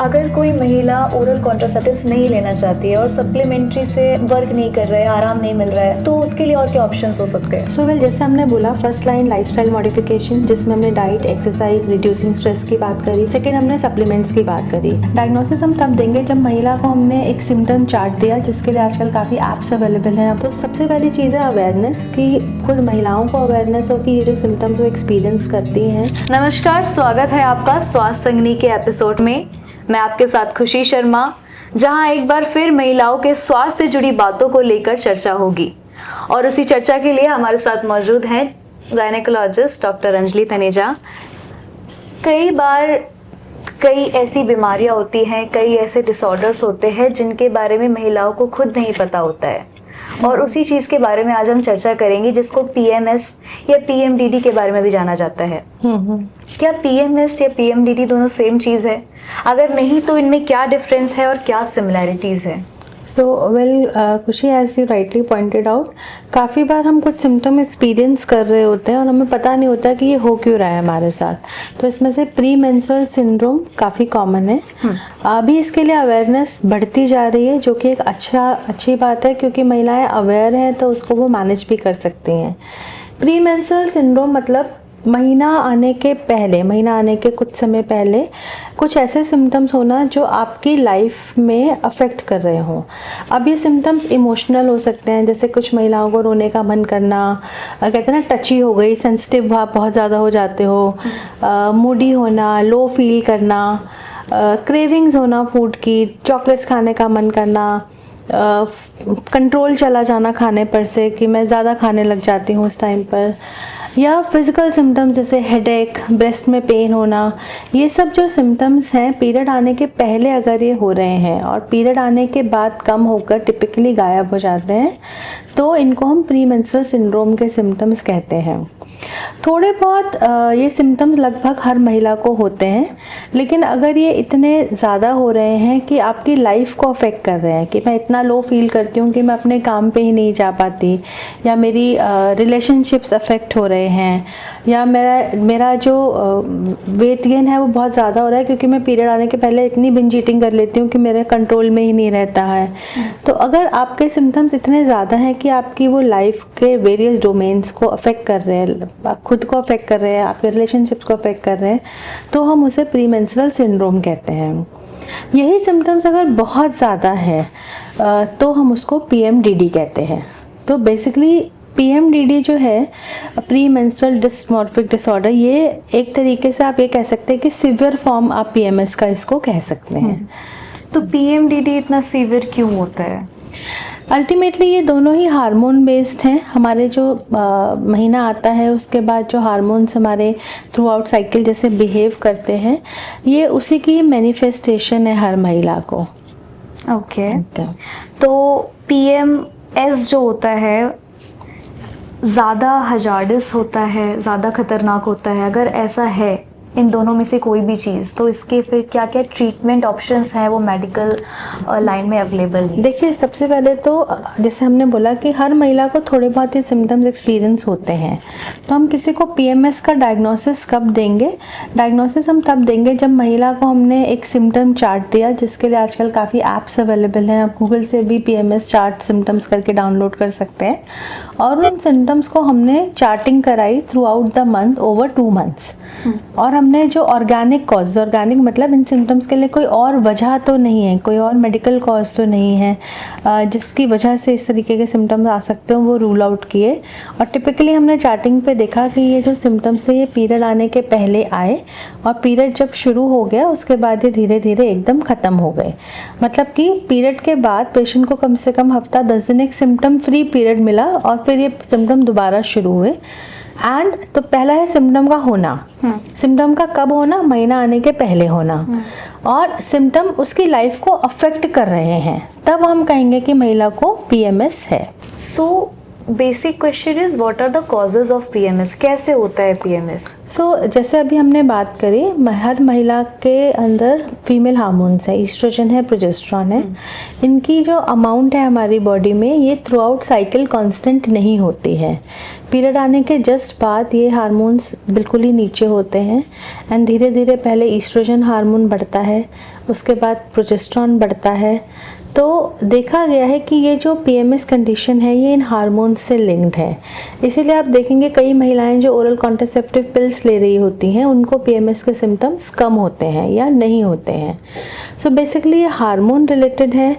अगर कोई महिला ओरल कॉन्ट्रासेप्टिव्स नहीं लेना चाहती है और सप्लीमेंट्री से वर्क नहीं कर रहा है, आराम नहीं मिल रहा है, तो उसके लिए और क्या ऑप्शंस हो सकते हैं? सो जैसे हमने बोला, फर्स्ट लाइन लाइफस्टाइल मॉडिफिकेशन, जिसमें हमने डाइट, एक्सरसाइज, रिड्यूसिंग स्ट्रेस की बात करी। सेकेंड हमने सप्लीमेंट्स की बात करी। डायग्नोसिस हम तब देंगे जब महिला को हमने एक सिम्टम चार्ट दिया, जिसके लिए आजकल काफ़ी ऐप्स अवेलेबल हैं। तो सबसे पहली चीज़ है अवेयरनेस, कि खुद महिलाओं को अवेयरनेस हो कि ये जो सिम्टम्स वो एक्सपीरियंस करती हैं। नमस्कार, स्वागत है आपका स्वास्थ्य संगिनी के एपिसोड में। मैं आपके साथ खुशी शर्मा, जहां एक बार फिर महिलाओं के स्वास्थ्य से जुड़ी बातों को लेकर चर्चा होगी। और उसी चर्चा के लिए हमारे साथ मौजूद हैं गायनेकोलॉजिस्ट डॉक्टर अंजलि तनेजा। कई बार कई ऐसी बीमारियां होती हैं, कई ऐसे डिसऑर्डर्स होते हैं जिनके बारे में महिलाओं को खुद नहीं पता होता है, और उसी चीज़ के बारे में आज हम चर्चा करेंगे, जिसको PMS या PMDD के बारे में भी जाना जाता है। क्या PMS या PMDD दोनों सेम चीज़ है? अगर नहीं तो इनमें क्या डिफरेंस है और क्या सिमिलैरिटीज़ है? सो Khushi, as you rightly pointed out, काफ़ी बार हम कुछ सिम्टम एक्सपीरियंस कर रहे होते हैं और हमें पता नहीं होता कि ये हो क्यों रहा है हमारे साथ। तो इसमें से प्री मेंस्ट्रुअल सिंड्रोम काफ़ी कॉमन है। अभी इसके लिए अवेयरनेस बढ़ती जा रही है, जो कि एक अच्छी बात है, क्योंकि महिलाएं अवेयर हैं तो उसको वो मैनेज भी कर सकती हैं। प्री मेंस्ट्रुअल सिंड्रोम मतलब महीना आने के कुछ समय पहले कुछ ऐसे सिम्टम्स होना जो आपकी लाइफ में अफेक्ट कर रहे हों। अब ये सिम्टम्स इमोशनल हो सकते हैं, जैसे कुछ महिलाओं को रोने का मन करना, कहते हैं ना टची हो गई, सेंसिटिव भाव बहुत ज़्यादा हो जाते हो, मूडी होना, लो फील करना, क्रेविंग्स होना फूड की, चॉकलेट्स खाने का मन करना, कंट्रोल चला जाना खाने पर से, कि मैं ज़्यादा खाने लग जाती हूँ उस टाइम पर, या फिज़िकल सिम्टम्स जैसे हेडेक, ब्रेस्ट में पेन होना। ये सब जो सिम्टम्स हैं पीरियड आने के पहले अगर ये हो रहे हैं और पीरियड आने के बाद कम होकर टिपिकली गायब हो जाते हैं, तो इनको हम प्री मेंस्ट्रुअल सिंड्रोम के सिम्टम्स कहते हैं। थोड़े बहुत ये सिम्टम्स लगभग हर महिला को होते हैं, लेकिन अगर ये इतने ज़्यादा हो रहे हैं कि आपकी लाइफ को अफेक्ट कर रहे हैं, कि मैं इतना लो फील करती हूँ कि मैं अपने काम पे ही नहीं जा पाती, या मेरी रिलेशनशिप्स अफेक्ट हो रहे हैं, या मेरा जो वेट गेन है वो बहुत ज़्यादा हो रहा है, क्योंकि मैं पीरियड आने के पहले इतनी बिंज ईटिंग कर लेती हूँ कि मेरे कंट्रोल में ही नहीं रहता है। तो अगर आपके सिम्टम्स इतने ज़्यादा हैं कि आपकी वो लाइफ के वेरियस डोमेन्स को अफेक्ट कर रहे हैं, खुद को अफेक्ट कर रहे हैं, आपके रिलेशनशिप्स को अफेक्ट कर रहे हैं, तो हम उसे प्री मेंस्ट्रुअल सिंड्रोम कहते हैं। यही सिम्टम्स अगर बहुत ज़्यादा है तो हम उसको PMDD कहते हैं। तो बेसिकली PMDD जो है, प्री मेंस्ट्रुअल डिस्मॉर्फिक डिसऑर्डर, ये एक तरीके से आप ये कह सकते हैं कि सिवियर फॉर्म आप PMS का इसको कह सकते हैं। तो PMDD इतना सीवियर क्यों होता है? अल्टीमेटली ये दोनों ही हार्मोन बेस्ड हैं। हमारे जो महीना आता है उसके बाद जो हार्मोन्स हमारे थ्रू आउट साइकिल जैसे बिहेव करते हैं, ये उसी की मैनिफेस्टेशन है हर महिला को। ओके। तो PMS जो होता है ज़्यादा हजार्डस होता है, ज़्यादा खतरनाक होता है? अगर ऐसा है इन दोनों में से कोई भी चीज़, तो इसके फिर क्या क्या ट्रीटमेंट ऑप्शंस हैं वो मेडिकल लाइन में अवेलेबल है? देखिए, सबसे पहले तो जैसे हमने बोला कि हर महिला को थोड़े बहुत ही सिम्टम्स एक्सपीरियंस होते हैं, तो हम किसी को PMS का डायग्नोसिस कब देंगे? डायग्नोसिस हम तब देंगे जब महिला को हमने एक सिम्टम चार्ट दिया, जिसके लिए आजकल काफ़ी ऐप्स अवेलेबल हैं। आप गूगल से भी PMS चार्ट सिम्टम्स करके डाउनलोड कर सकते हैं, और उन सिम्टम्स को हमने चार्टिंग कराई through out the month over 2 months. और हमने जो ऑर्गेनिक मतलब इन सिम्टम्स के लिए कोई और वजह तो नहीं है, कोई और मेडिकल कॉज तो नहीं है जिसकी वजह से इस तरीके के सिम्टम्स आ सकते हो, वो रूल आउट किए। और टिपिकली हमने चार्टिंग पे देखा कि ये जो सिम्टम्स थे ये पीरियड आने के पहले आए, और पीरियड जब शुरू हो गया उसके बाद ये धीरे धीरे एकदम ख़त्म हो गए। मतलब कि पीरियड के बाद पेशेंट को कम से कम हफ्ता 10 दिन एक सिम्टम फ्री पीरियड मिला, और फिर ये सिम्टम दोबारा शुरू हुए। एंड तो पहला है सिम्टम का होना। सिम्टम का कब होना? महीना आने के पहले होना। और सिम्टम उसकी लाइफ को अफेक्ट कर रहे हैं, तब हम कहेंगे कि महिला को PMS है। So basic question is what are the causes of PMS? कैसे होता है PMS? जैसे अभी हमने बात करी, हर महिला के अंदर फीमेल हार्मोन्स है, ईस्ट्रोजन है, प्रोजेस्टेरॉन है। इनकी जो अमाउंट है हमारी बॉडी में, ये थ्रू आउट साइकिल कांस्टेंट नहीं होती है। पीरियड आने के जस्ट बाद ये हार्मोन्स बिल्कुल ही नीचे होते हैं, एंड धीरे धीरे पहले ईस्ट्रोजन हार्मोन बढ़ता है, उसके बाद प्रोजेस्टेरॉन बढ़ता है। तो देखा गया है कि ये जो पीएमएस कंडीशन है ये इन हार्मोन्स से लिंक्ड है। इसीलिए आप देखेंगे कई महिलाएं जो ओरल कॉन्ट्रासेप्टिव पिल्स ले रही होती हैं उनको पीएमएस के सिम्टम्स कम होते हैं या नहीं होते हैं। सो बेसिकली ये हार्मोन रिलेटेड है।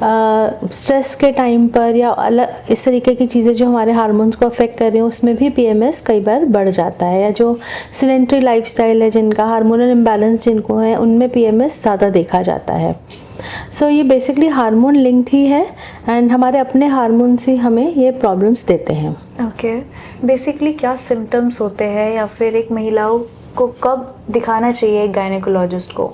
स्ट्रेस के टाइम पर या अलग इस तरीके की चीज़ें जो हमारे हार्मोन्स को अफेक्ट कर रही हैं उसमें भी पीएमएस कई बार बढ़ जाता है, या जो सिडेंटरी लाइफस्टाइल है जिनका हार्मोनल इम्बैलेंस जिनको है उनमें पीएमएस ज़्यादा देखा जाता है। सो ये बेसिकली हार्मोन लिंक्ड ही है एंड हमारे अपने हार्मोन से हमें ये प्रॉब्लम्स देते हैं। ओके, बेसिकली क्या सिम्टम्स होते हैं या फिर एक महिलाओं को कब दिखाना चाहिए एक गायनेकोलॉजिस्ट को?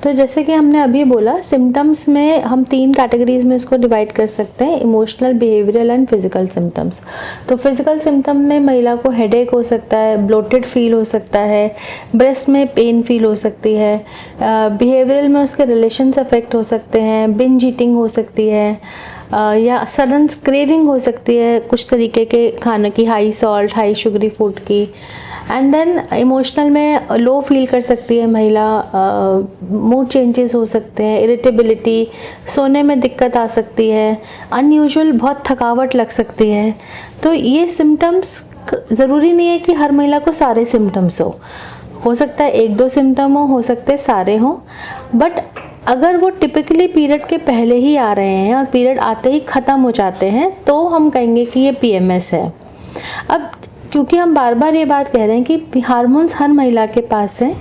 तो जैसे कि हमने अभी बोला, सिम्टम्स में हम 3 कैटेगरीज में इसको डिवाइड कर सकते हैं, emotional, behavioural and physical symptoms. तो फिजिकल सिम्टम में महिला को हेडेक हो सकता है, ब्लोटेड फील हो सकता है, ब्रेस्ट में पेन फील हो सकती है। बिहेवियरल में उसके रिलेशंस अफेक्ट हो सकते हैं, बिंज ईटिंग हो सकती है, या सडन क्रेविंग हो सकती है कुछ तरीके के खाने की, high salt high sugary food की। एंड देन इमोशनल में लो फील कर सकती है महिला, मूड चेंजेस हो सकते हैं, इरिटेबिलिटी, सोने में दिक्कत आ सकती है, अनयूजुअल बहुत थकावट लग सकती है। तो ये सिम्टम्स ज़रूरी नहीं है कि हर महिला को सारे सिम्टम्स हो सकता है 1-2 सिम्टम हो सकते हैं सारे हों, बट अगर वो टिपिकली पीरियड के पहले ही आ रहे हैं और पीरियड आते ही ख़त्म हो जाते हैं तो हम कहेंगे कि ये पीएमएस है। अब क्योंकि हम बार बार ये बात कह रहे हैं कि हार्मोन्स हर महिला के पास हैं,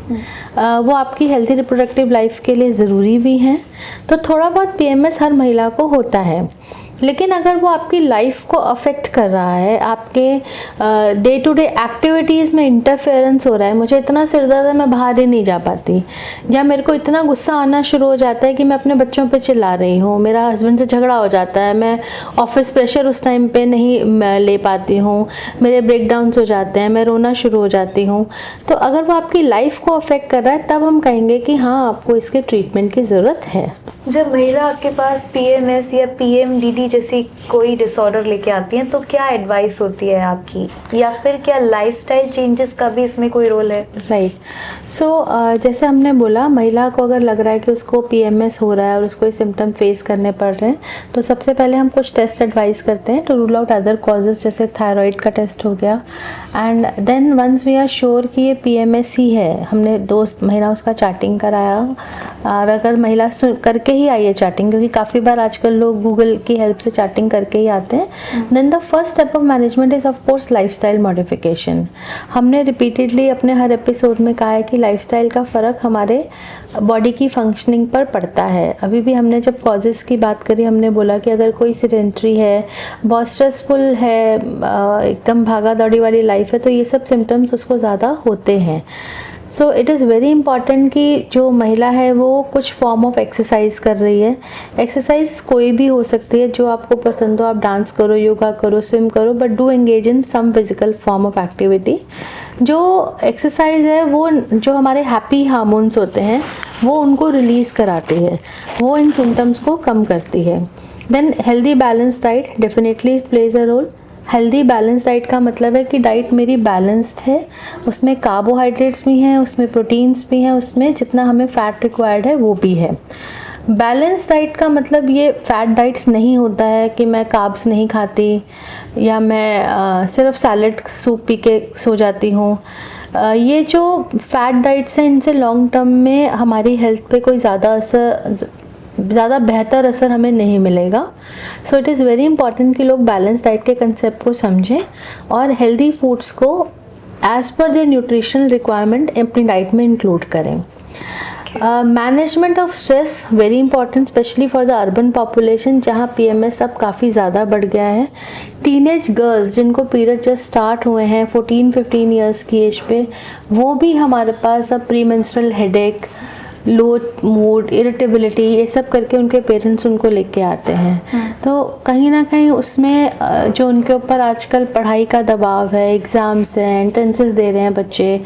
वो आपकी हेल्थी रिप्रोडक्टिव लाइफ के लिए ज़रूरी भी हैं, तो थोड़ा बहुत पीएमएस हर महिला को होता है। लेकिन अगर वो आपकी लाइफ को अफेक्ट कर रहा है, आपके डे टू डे एक्टिविटीज़ में इंटरफेरेंस हो रहा है, मुझे इतना सिर दर्द है मैं बाहर ही नहीं जा पाती, या मेरे को इतना गुस्सा आना शुरू हो जाता है कि मैं अपने बच्चों पे चिल्ला रही हूँ, मेरा हस्बैंड से झगड़ा हो जाता है, मैं ऑफिस प्रेशर उस टाइम पे नहीं ले पाती हूँ, मेरे ब्रेकडाउन्स हो जाते हैं, मैं रोना शुरू हो जाती हूँ, तो अगर वो आपकी लाइफ को अफेक्ट कर रहा है तब हम कहेंगे कि हाँ आपको इसके ट्रीटमेंट की ज़रूरत है। जब महिला आपके पास पीएमएस या पीएमडीडी जैसी कोई डिसऑर्डर लेके आती हैं तो क्या एडवाइस होती है आपकी, या फिर क्या लाइफस्टाइल चेंजेस का भी इसमें कोई रोल है? राइट। सो जैसे हमने बोला, महिला को अगर लग रहा है कि उसको पीएमएस हो रहा है और उसको ये सिम्टम फेस करने पड़ रहे हैं तो सबसे पहले हम कुछ टेस्ट एडवाइस करते हैं to rule out other causes, जैसे थायराइड का टेस्ट हो गया। And then once we are sure कि ये पीएमएस ही है, हमने 2 महीना उसका चार्टिंग कराया, और अगर महिला करके ही आई है चार्टिंग, क्योंकि काफ़ी बार आजकल लोग गूगल की हेल्प से चार्टिंग करके ही आते हैं, then the first step of management is of course lifestyle modification. हमने रिपीटेडली अपने हर एपिसोड में कहा है कि लाइफस्टाइल का फ़र्क हमारे बॉडी की फंक्शनिंग पर पड़ता है। अभी भी हमने जब कॉजेज़ की बात करी, हमने बोला कि अगर कोई सेडेंट्री है, बहुत स्ट्रेसफुल है, एकदम भागा दौड़ी वाली लाइफ है, तो ये सब सिम्टम्स उसको ज़्यादा होते हैं। सो इट इज़ वेरी इंपॉर्टेंट कि जो महिला है वो कुछ फॉर्म ऑफ एक्सरसाइज कर रही है। एक्सरसाइज कोई भी हो सकती है, जो आपको पसंद हो, आप डांस करो, योगा करो, स्विम करो, but do engage in some physical form of activity. जो एक्सरसाइज है वो जो हमारे हैप्पी हार्मोन्स होते हैं वो उनको रिलीज़ कराती है, वो इन सिम्टम्स को कम करती है। Then healthy balance diet definitely plays a role. Healthy balance diet का मतलब है कि डाइट मेरी बैलेंस्ड है, उसमें कार्बोहाइड्रेट्स भी हैं, उसमें प्रोटीन्स भी हैं, उसमें जितना हमें फ़ैट रिक्वायर्ड है वो भी है। बैलेंस डाइट का मतलब ये फैट डाइट्स नहीं होता है कि मैं कार्ब्स नहीं खाती या मैं सिर्फ सैलड सूप पी के सो जाती हूँ। ये जो फैट डाइट्स हैं इनसे लॉन्ग टर्म में हमारी हेल्थ पे कोई ज़्यादा बेहतर असर हमें नहीं मिलेगा। So it is very important कि लोग बैलेंस डाइट के कंसेप्ट को समझें और हेल्दी फूड्स को as per their nutritional requirement अपनी डाइट में इंक्लूड करें। Management of stress very important, especially for the urban population जहाँ पीएमएस अब काफ़ी ज़्यादा बढ़ गया है। टीनेज गर्ल्स जिनको पीरियड जस्ट स्टार्ट हुए हैं 14-15 ईयर्स की एज पे, वो भी हमारे पास अब प्री मेंस्ट्रुअल हेडेक, लो मूड, इरिटेबिलिटी, ये सब करके उनके पेरेंट्स उनको लेके आते हैं। तो कहीं ना कहीं उसमें जो उनके ऊपर आजकल पढ़ाई का दबाव है, एग्ज़ाम्स हैं, एंट्रेंसेस दे रहे हैं बच्चे,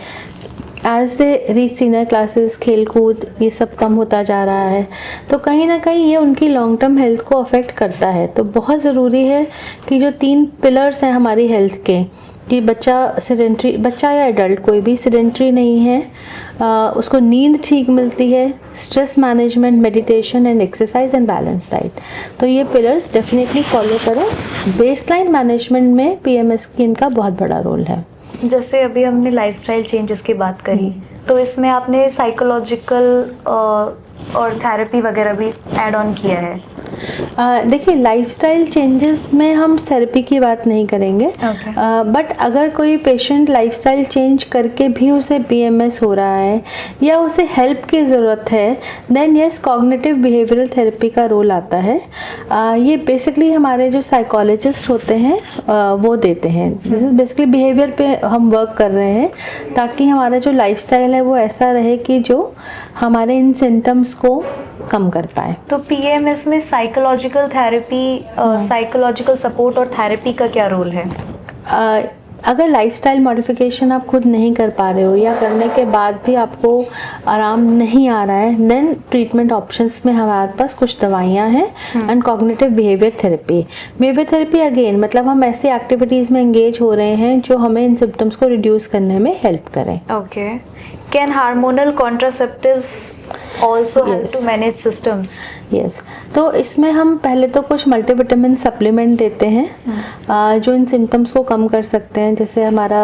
as they reach senior classes, खेल कूद ये सब कम होता जा रहा है, तो कहीं ना कहीं ये उनकी लॉन्ग टर्म हेल्थ को अफेक्ट करता है। तो बहुत ज़रूरी है कि जो 3 पिलर्स हैं हमारी हेल्थ के, कि बच्चा या एडल्ट कोई भी सेडेंट्री नहीं है, उसको नींद ठीक मिलती है, stress management, meditation and exercise and balance diet. तो ये पिलर्स डेफिनेटली फॉलो करें। बेसलाइन मैनेजमेंट में पीएमएस की इनका बहुत बड़ा रोल है। जैसे अभी हमने लाइफस्टाइल चेंजेस की बात करी, तो इसमें आपने साइकोलॉजिकल और थेरेपी वगैरह भी ऐड ऑन किया है। देखिए, लाइफस्टाइल चेंजेस में हम थेरेपी की बात नहीं करेंगे, बट अगर कोई पेशेंट लाइफस्टाइल चेंज करके भी उसे पीएमएस हो रहा है या उसे हेल्प की ज़रूरत है, then yes, cognitive behavioural therapy का रोल आता है। ये बेसिकली हमारे जो साइकोलॉजिस्ट होते हैं वो देते हैं। दिस इज़ बेसिकली बिहेवियर पे हम वर्क कर रहे हैं ताकि हमारा जो लाइफस्टाइल है वो ऐसा रहे कि जो हमारे इन सिम्टम्स को कम कर पाए। तो पीएमएस में साइकोलॉजिकल थेरेपी, साइकोलॉजिकल सपोर्ट और थेरेपी का क्या रोल है? अगर लाइफस्टाइल मॉडिफिकेशन आप खुद नहीं कर पा रहे हो या करने के बाद भी आपको आराम नहीं आ रहा है, देन ट्रीटमेंट ऑप्शंस में हमारे पास कुछ दवाइयाँ हैं and cognitive behaviour therapy. Behaviour therapy again मतलब हम ऐसी एक्टिविटीज़ में एंगेज हो रहे हैं जो हमें इन सिम्टम्स को रिड्यूस करने में हेल्प करें। Okay, can hormonal contraceptives also help to manage systems? Yes, तो इसमें हम पहले तो कुछ मल्टीविटामिन सप्लीमेंट देते हैं जो इन सिम्टम्स को कम कर सकते हैं। जैसे हमारा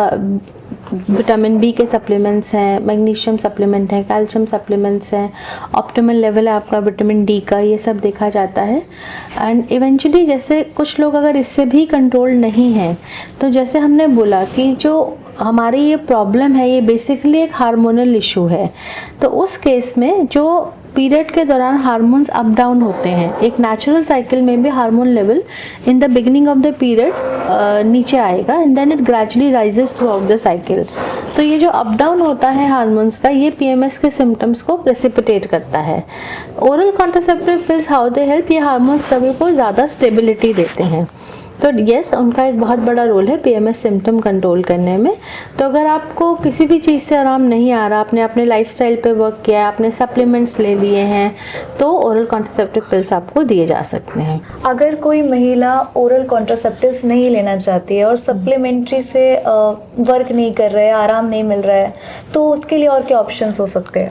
विटामिन बी के सप्लीमेंट्स हैं, मैग्नीशियम सप्लीमेंट हैं, कैल्शियम सप्लीमेंट्स हैं, ऑप्टिमल लेवल है आपका विटामिन डी का, ये सब देखा जाता है। एंड इवेंचुअली जैसे कुछ लोग अगर इससे भी कंट्रोल नहीं है, तो जैसे हमने बोला कि जो हमारी ये प्रॉब्लम है ये बेसिकली एक हार्मोनल इशू है, तो उस केस में जो पीरियड के दौरान हार्मोन्स अप डाउन होते हैं, एक नेचुरल साइकिल में भी hormone level in the beginning of the period नीचे आएगा and then it gradually rises throughout the cycle. तो ये जो अप डाउन होता है हार्मोन्स का, ये पीएमएस के सिम्टम्स को प्रेसिपिटेट करता है। Oral contraceptive pills how they help, ये हार्मोन्स सभी को ज़्यादा स्टेबिलिटी देते हैं। तो यस, उनका एक बहुत बड़ा रोल है पीएमएस सिम्टम कंट्रोल करने में। तो अगर आपको किसी भी चीज़ से आराम नहीं आ रहा, आपने अपने लाइफस्टाइल पे वर्क किया है, आपने सप्लीमेंट्स ले लिए हैं, तो ओरल कॉन्ट्रासेप्टिव पिल्स आपको दिए जा सकते हैं। अगर कोई महिला ओरल कॉन्ट्रासेप्टिव्स नहीं लेना चाहती है और सप्लीमेंट्री से वर्क नहीं कर रहा है, आराम नहीं मिल रहा है, तो उसके लिए और क्या ऑप्शंस हो सकते हैं?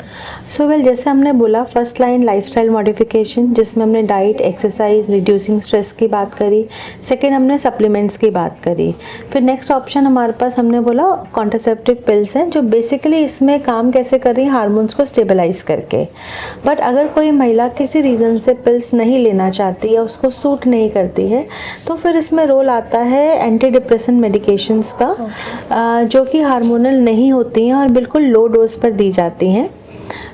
सो वेल, जैसे हमने बोला फर्स्ट लाइन लाइफस्टाइल मॉडिफिकेशन, जिसमें हमने डाइट, एक्सरसाइज, रिड्यूसिंग स्ट्रेस की बात करी। सेकेंड हमने सप्लीमेंट्स की बात करी। फिर नेक्स्ट ऑप्शन हमारे पास हमने बोला कॉन्ट्रासेप्टिव पिल्स हैं, जो बेसिकली इसमें काम कैसे कर रही हैं, हार्मोन्स को स्टेबलाइज करके। बट अगर कोई महिला किसी रीज़न से पिल्स नहीं लेना चाहती या उसको सूट नहीं करती है, तो फिर इसमें रोल आता है एंटी डिप्रेशन मेडिकेशंस का, जो कि हार्मोनल नहीं होती हैं और बिल्कुल लो डोज पर दी जाती हैं।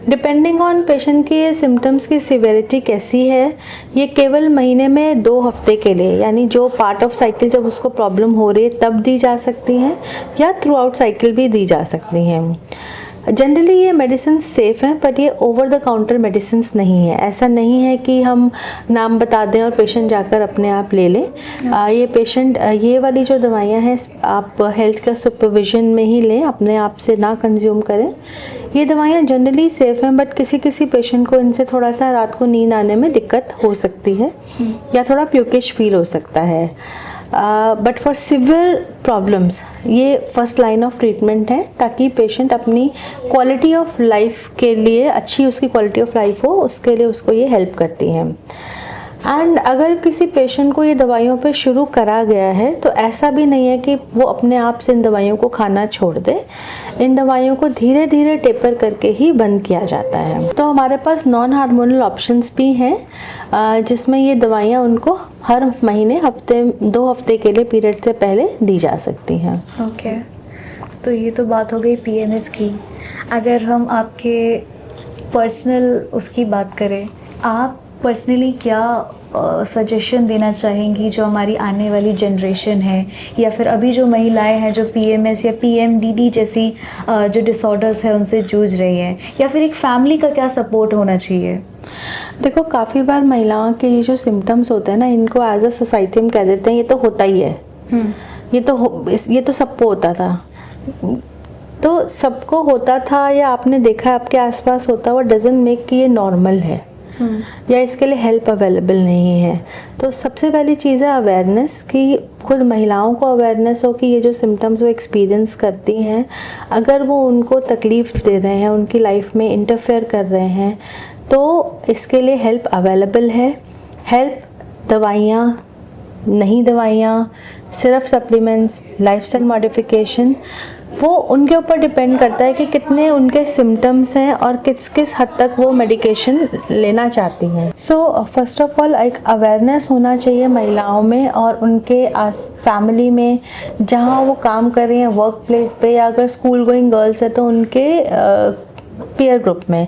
डिपेंडिंग ऑन पेशेंट की ये सिम्टम्स की सिवेरिटी कैसी है, ये केवल महीने में 2 हफ्ते के लिए, यानी जो पार्ट ऑफ साइकिल जब उसको प्रॉब्लम हो रही है तब दी जा सकती हैं या थ्रू आउट साइकिल भी दी जा सकती हैं। जनरली ये मेडिसिन सेफ़ हैं, बट ये ओवर द काउंटर मेडिसिन नहीं है। ऐसा नहीं है कि हम नाम बता दें और पेशेंट जाकर अपने आप ले लें। ये पेशेंट ये वाली जो दवाइयाँ हैं आप हेल्थ का सुपरविजन में ही लें, अपने आप से ना कंज्यूम करें। ये दवाइयाँ जनरली सेफ़ हैं, बट किसी किसी पेशेंट को इनसे थोड़ा सा रात को नींद आने में दिक्कत हो सकती है या थोड़ा प्यूकिश फील हो सकता है। बट फॉर सिवियर प्रॉब्लम्स ये फर्स्ट लाइन ऑफ ट्रीटमेंट है, ताकि पेशेंट अपनी क्वालिटी ऑफ लाइफ के लिए, अच्छी उसकी क्वालिटी ऑफ लाइफ हो, उसके लिए उसको ये हेल्प करती हैं। एंड अगर किसी पेशेंट को ये दवाइयों पे शुरू करा गया है, तो ऐसा भी नहीं है कि वो अपने आप से इन दवाइयों को खाना छोड़ दे। इन दवाइयों को धीरे धीरे टेपर करके ही बंद किया जाता है। तो हमारे पास नॉन हार्मोनल ऑप्शंस भी हैं, जिसमें ये दवाइयाँ उनको हर महीने 2 हफ्ते के लिए पीरियड से पहले दी जा सकती हैं। ओके, तो ये तो बात हो गई पीएमएस की। अगर हम आपके पर्सनल उसकी बात करें, आप पर्सनली क्या सजेशन देना चाहेंगी जो हमारी आने वाली जनरेशन है, या फिर अभी जो महिलाएं हैं जो पीएमएस या पीएमडीडी जैसी जो डिसऑर्डर्स है उनसे जूझ रही हैं, या फिर एक फैमिली का क्या सपोर्ट होना चाहिए? देखो, काफ़ी बार महिलाओं के ये जो सिम्टम्स होते हैं ना, इनको एज अ सोसाइटी में कह देते हैं ये तो होता ही है, ये तो सबको होता था। तो सबको होता था या आपने देखा आपके आसपास होता हुआ डजंट मेक कि ये नॉर्मल है। या इसके लिए हेल्प अवेलेबल नहीं है। तो सबसे पहली चीज़ है अवेयरनेस, कि खुद महिलाओं को अवेयरनेस हो कि ये जो सिम्टम्स वो एक्सपीरियंस करती हैं, अगर वो उनको तकलीफ़ दे रहे हैं, उनकी लाइफ में इंटरफेयर कर रहे हैं, तो इसके लिए हेल्प अवेलेबल है। हेल्प दवाइयाँ, नहीं दवाइयाँ, सिर्फ सप्लीमेंट्स, लाइफस्टाइल मॉडिफिकेशन, वो उनके ऊपर डिपेंड करता है कि कितने उनके सिम्टम्स हैं और किस किस हद तक वो मेडिकेशन लेना चाहती हैं। सो फर्स्ट ऑफ ऑल एक अवेयरनेस होना चाहिए महिलाओं में और उनके फैमिली में, जहाँ वो काम कर रही हैं, वर्क प्लेस पे, या अगर स्कूल गोइंग गर्ल्स है तो उनके पीयर ग्रुप में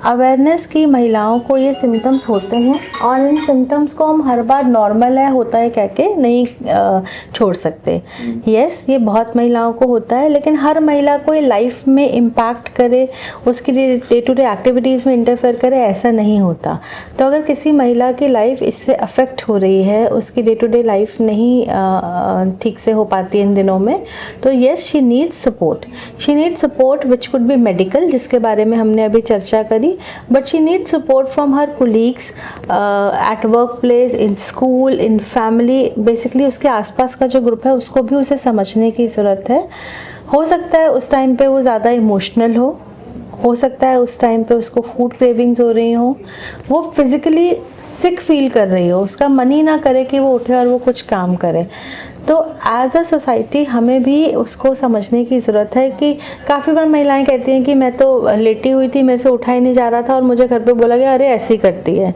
अवेयरनेस की महिलाओं को ये सिम्टम्स होते हैं और इन सिम्टम्स को हम हर बार नॉर्मल है, होता है कह के नहीं छोड़ सकते। यस, ये बहुत महिलाओं को होता है, लेकिन हर महिला को ये लाइफ में इम्पैक्ट करे, उसकी डे टू डे एक्टिविटीज़ में इंटरफेयर करे, ऐसा नहीं होता। तो अगर किसी महिला की लाइफ इससे अफेक्ट हो रही है, उसकी डे टू डे लाइफ नहीं ठीक से हो पाती इन दिनों में, तो yes, she needs support. She needs support which could be medical, जिसके बारे में हमने अभी चर्चा करी, but she needs support from her colleagues at workplace, in school, in family। Basically उसके आसपास का जो ग्रुप है उसको भी उसे समझने की ज़रूरत है। हो सकता है उस टाइम पे वो ज़्यादा इमोशनल हो सकता है उस टाइम पे उसको फूड क्रेविंग्स हो रही हो, वो फिज़िकली सिक फील कर रही हो, उसका मन ही ना करे कि वो उठे और वो कुछ काम करे। तो एज अ सोसाइटी हमें भी उसको समझने की ज़रूरत है कि काफ़ी बार महिलाएं कहती हैं कि मैं तो लेटी हुई थी, मेरे से उठा ही नहीं जा रहा था और मुझे घर पे बोला गया अरे ऐसे ही करती है।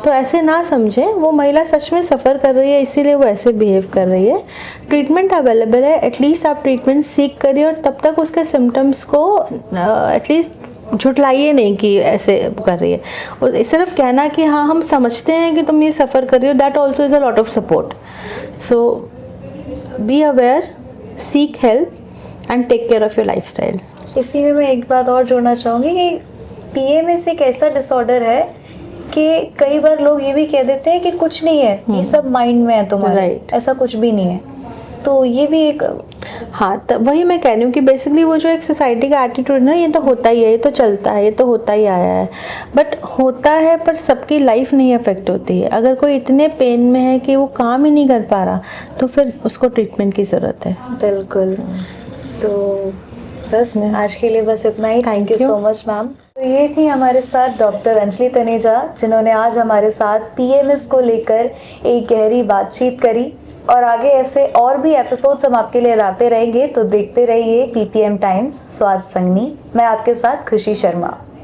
तो ऐसे ना समझें, वो महिला सच में सफ़र कर रही है, इसीलिए वो ऐसे बिहेव कर रही है। ट्रीटमेंट अवेलेबल है, एटलीस्ट आप ट्रीटमेंट सीख करिए और तब तक उसके सिम्टम्स को एटलीस्ट झुठलाइए नहीं कि ऐसे कर रही है। और सिर्फ कहना कि हाँ हम समझते हैं कि तुम ये सफ़र कर रही हो, that also is a lot of support. So be aware, seek help and take care of your lifestyle. इसी में मैं एक बात और जोड़ना चाहूँगी कि पीएमएस एक ऐसा डिसऑर्डर है कि कई बार लोग ये भी कह देते हैं कि कुछ नहीं है, ये सब माइंड में है तुम्हारे, ऐसा कुछ भी नहीं है। तो ये भी एक, हाँ, तो वही मैं कह रही हूँ कि बेसिकली वो जो एक सोसाइटी का एटीट्यूड है ना, ये तो होता ही है, ये तो चलता है, ये तो होता ही आया है, बट होता है पर सबकी लाइफ नहीं अफेक्ट होती है। अगर कोई इतने पेन में है कि वो काम ही नहीं कर पा रहा, तो फिर उसको ट्रीटमेंट की ज़रूरत है। बिल्कुल। तो बस आज के लिए बस इतना ही। Thank you so much ma'am. तो ये थी हमारे साथ डॉक्टर अंजलि तनेजा, जिन्होंने आज हमारे साथ पीएमएस को लेकर एक गहरी बातचीत करी। और आगे ऐसे और भी एपिसोड्स हम आपके लिए लाते रहेंगे, तो देखते रहिए पीपीएम टाइम्स स्वास्थ्य संगनी। मैं आपके साथ खुशी शर्मा।